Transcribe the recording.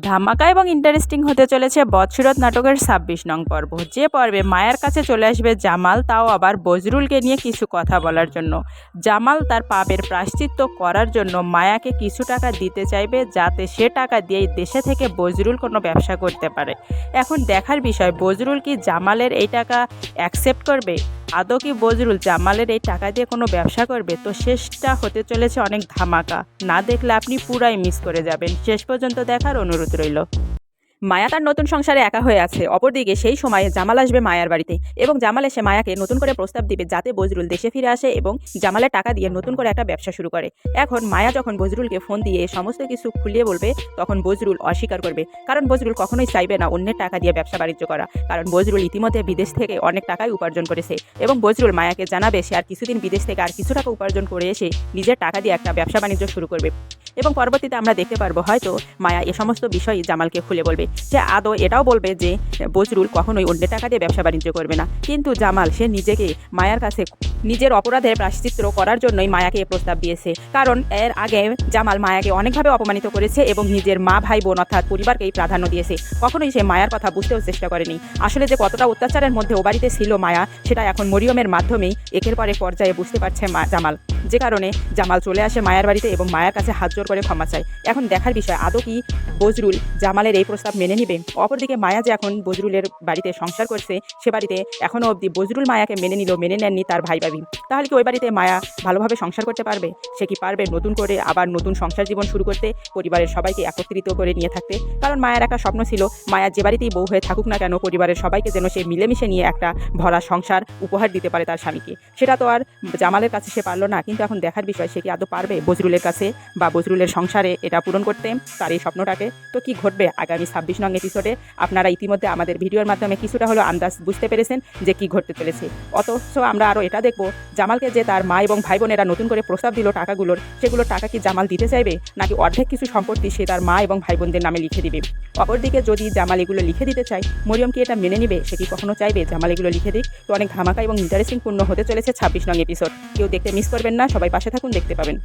ধামাকা এবং ইন্টারেস্টিং হতে চলেছে বদসুরত নাটকের ২৬ নং পর্ব। যে পর্বে মায়ার কাছে চলে আসবে জামাল, তাও আবার বজরুলকে নিয়ে কিছু কথা বলার জন্য। জামাল তার পাপের প্রায়শ্চিত্ত করার জন্য মায়াকে কিছু টাকা দিতে চাইবে, যাতে সে টাকা দিয়েই দেশে থেকে বজরুল কোনো ব্যবসা করতে পারে। এখন দেখার বিষয়, বজরুল কি জামালের এই টাকা অ্যাকসেপ্ট করবে? আদৌ কি বজরুল জামালের এই টাকা দিয়ে কোনো ব্যবসা করবে? তো শেষটা হতে চলেছে অনেক ধামাকা। না দেখলে আপনি পুরাই মিস করে যাবেন। শেষ পর্যন্ত দেখার অনুরোধ রইল। মায়া তার নতুন সংসারে একা হয়ে আছে। অপরদিকে সেই সময়ে জামাল আসবে মায়ার বাড়িতে এবং জামাল এসে মায়াকে নতুন করে প্রস্তাব দিবে যাতে বজরুল দেশে ফিরে আসে এবং জামালের টাকা দিয়ে নতুন করে একটা ব্যবসা শুরু করে। এখন মায়া যখন বজরুলকে ফোন দিয়ে সমস্ত কিছু খুলিয়ে বলবে, তখন বজরুল অস্বীকার করবে, কারণ বজরুল কখনোই চাইবে না অন্যের টাকা দিয়ে ব্যবসা বাণিজ্য করা, কারণ বজরুল ইতিমধ্যে বিদেশ থেকে অনেক টাকাই উপার্জন করেছে এবং বজরুল মায়াকে জানাবে সে আর কিছুদিন বিদেশ থেকে আর কিছু টাকা উপার্জন করে এসে নিজের টাকা দিয়ে একটা ব্যবসা বাণিজ্য শুরু করবে। এবং পরবর্তীতে আমরা দেখতে পারবো হয়তো মায়া এ সমস্ত বিষয় জামালকে খুলে বলবে। সে আদৌ এটাও বলবে যে বজরুল কখনোই অন্যের টাকা দিয়ে ব্যবসা বাণিজ্য করবে না, কিন্তু জামাল সে নিজেকে মায়ার কাছে নিজের অপরাধের প্রায়শ্চিত্ত করার জন্যই মায়াকে প্রস্তাব দিয়েছে, কারণ এর আগে জামাল মায়াকে অনেকভাবে অপমানিত করেছে এবং নিজের মা ভাই বোন অর্থাৎ পরিবারকেই প্রাধান্য দিয়েছে। কখনোই সে মায়ার কথা বুঝতেও চেষ্টা করেনি। আসলে যে কতটা অত্যাচারের মধ্যে ও বাড়িতে ছিল মায়া, সেটা এখন মরিয়মের মাধ্যমেই একের পর এক পর্যায়ে বুঝতে পারছে জামাল, যে কারণে জামাল চলে আসে মায়ার বাড়িতে এবং মায়ার কাছে হাত জোর করে ক্ষমা চায়। এখন দেখার বিষয়, আদৌ কি বজরুল জামালের এই প্রস্তাব মেনে নিবে? অপরদিকে মায়া যে এখন বজরুলের বাড়িতে সংসার করছে, সে বাড়িতে এখনও অবধি বজরুল মায়াকে মেনে নেননি তার ভাই ভাবি। তাহলে কি ওই বাড়িতে মায়া ভালোভাবে সংসার করতে পারবে? সে কি পারবে নতুন করে আবার নতুন সংসার জীবন শুরু করতে, পরিবারের সবাইকে একত্রিত করে নিয়ে থাকতে? কারণ মায়ের একটা স্বপ্ন ছিল, মায়া যে বাড়িতেই বউ হয়ে থাকুক না কেন, পরিবারের সবাইকে যেন সে মিলেমিশে নিয়ে একটা ভরা সংসার উপহার দিতে পারে তার স্বামীকে। সেটা তো আর জামালের কাছে সে পারলো না, কিন্তু এখন দেখার বিষয় সে কি আদৌ পারবে বজরুলের কাছে বা বজরুলের সংসারে এটা পূরণ করতে, তার এই স্বপ্নটাকে। তো কি ঘটবে আগামী ২৬ নং এপিসোডে? আপনারা ইতিমধ্যে আমাদের ভিডিওর মাধ্যমে কিছুটা হলো আন্দাজ বুঝতে পেরেছেন যে কি ঘটতে চলেছে। অথচ আমরা আরও এটা দেখব, জামালকে যে তার মা এবং ভাই বোনেরা নতুন করে প্রস্তাব দিল টাকাগুলোর, সেগুলোর টাকা কি জামাল দিতে চাইবে, নাকি অর্ধেক কিছু সম্পত্তি সে তার মা এবং ভাই বোনদের নামে লিখে দিবে? অপরদিকে যদি জামাল এগুলো লিখে দিতে চায়, মরিয়ম কি এটা মেনে নিবে? সে কি কখনো চাইবে জামাল এগুলো লিখে দিক? তো অনেক ধামাকা এবং ইন্টারেস্টিং পূর্ণ হতে চলেছে ২৬ নং এপিসোড। কেউ দেখতে মিস করবেন না, সবাই পাশে থাকুন, দেখতে পাবেন।